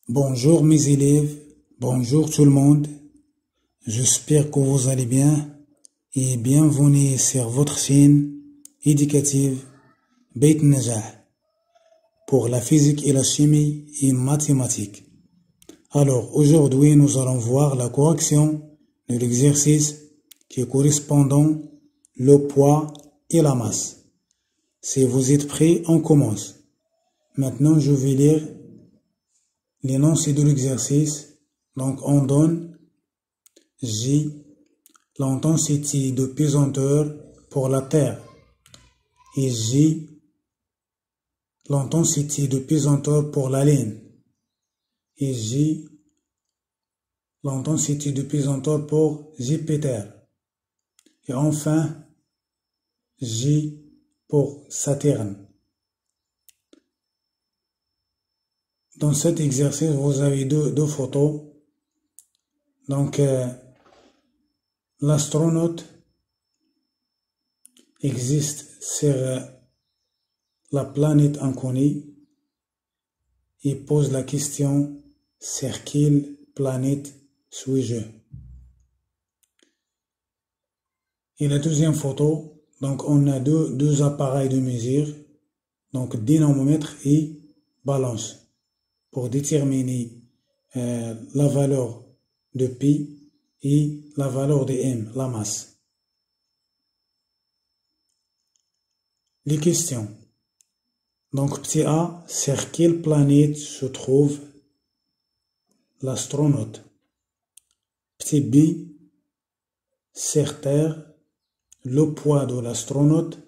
Bonjour mes élèves, bonjour tout le monde. J'espère que vous allez bien et bienvenue sur votre chaîne éducative Beit Najah pour la physique et la chimie et mathématiques. Alors aujourd'hui nous allons voir la correction de l'exercice qui correspondant le poids et la masse. Si vous êtes prêts, on commence. Maintenant je vais lire l'énoncé de l'exercice. Donc on donne J, l'intensité de pesanteur pour la Terre, et J, l'intensité de pesanteur pour la Lune, et J, l'intensité de pesanteur pour Jupiter, et enfin J pour Saturne. Dans cet exercice, vous avez deux photos. Donc, l'astronaute existe sur la planète inconnue et pose la question: sur quelle planète suis-je? Et la deuxième photo, donc on a deux appareils de mesure, donc dynamomètre et balance, pour déterminer la valeur de Pi et la valeur de M, la masse. Les questions. Donc petit A, sur quelle planète se trouve l'astronaute? Petit B, sur Terre, le poids de l'astronaute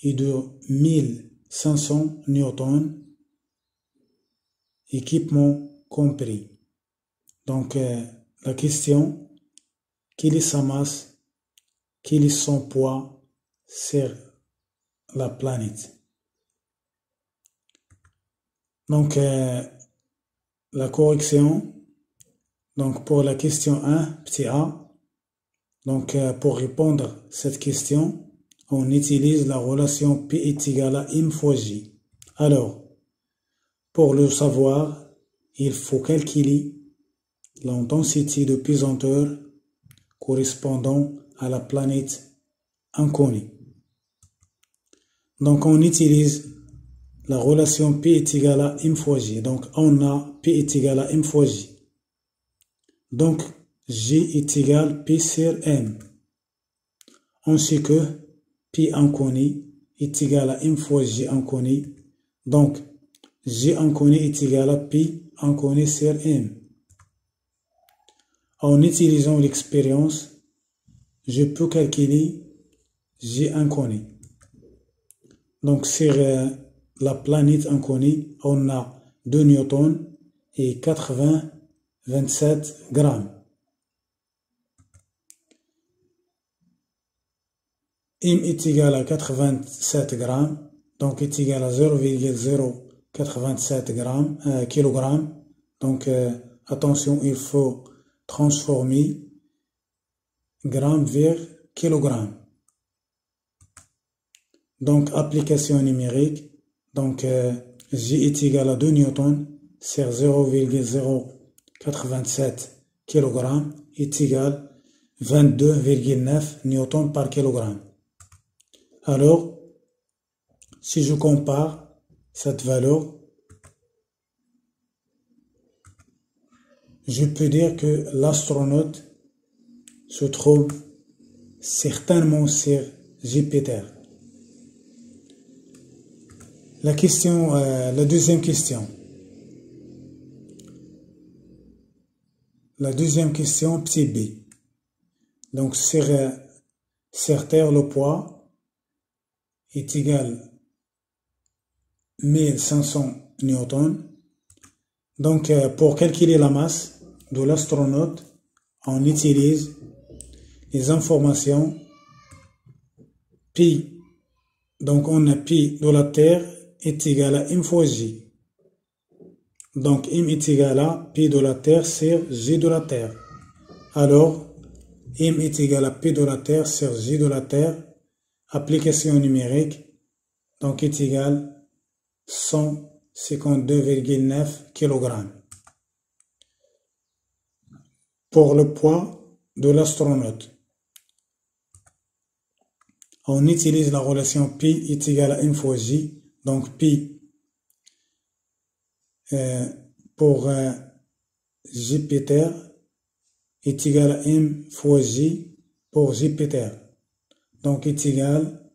est de 1500 newtons, équipement compris. Donc la question: quelle est sa masse, quel est son poids sur la planète? Donc la correction, donc pour la question 1, petit a, donc pour répondre à cette question, on utilise la relation P est égal à M fois J. Alors, pour le savoir, il faut calculer l'intensité de pesanteur correspondant à la planète inconnue. Donc on utilise la relation P est égal à M fois J. Donc on a P est égal à M fois J. Donc J est égal à P sur M. On sait que P inconnu est égal à M fois J inconnu. Donc J inconnu est égal à P inconnu sur M. En utilisant l'expérience, je peux calculer J inconnu. Donc sur la planète inconnue, on a 2 newtons et 27 grammes. M est égal à 87 grammes, donc est égal à 0,087 kg. Donc attention, il faut transformer gramme vers kilogramme. Donc application numérique, donc J est égal à 2 newtons sur 0,087 kg est égal à 22,9 newtons par kilogramme. Alors, si je compare cette valeur, je peux dire que l'astronaute se trouve certainement sur Jupiter. La deuxième question. La deuxième question, petit b. Donc, sur Terre, le poids est égal à 1500 newtons. Donc, pour calculer la masse de l'astronaute, on utilise les informations Pi. Donc, on a Pi de la Terre est égal à M fois J. Donc, M est égal à Pi de la Terre sur J de la Terre. Alors, M est égal à P de la Terre sur J de la Terre. Application numérique, donc est égal à 52,9 kg. Pour le poids de l'astronaute, on utilise la relation pi est égal à m fois j. Donc pi pour Jupiter est égal à m fois j pour Jupiter. Donc est égal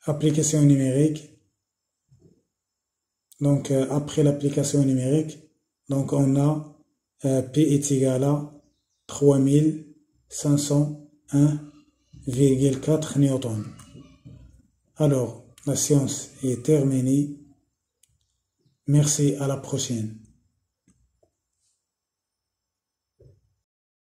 application numérique. Donc après l'application numérique, donc on a P est égal à 3501,4 newtons. Alors, la séance est terminée. Merci, à la prochaine.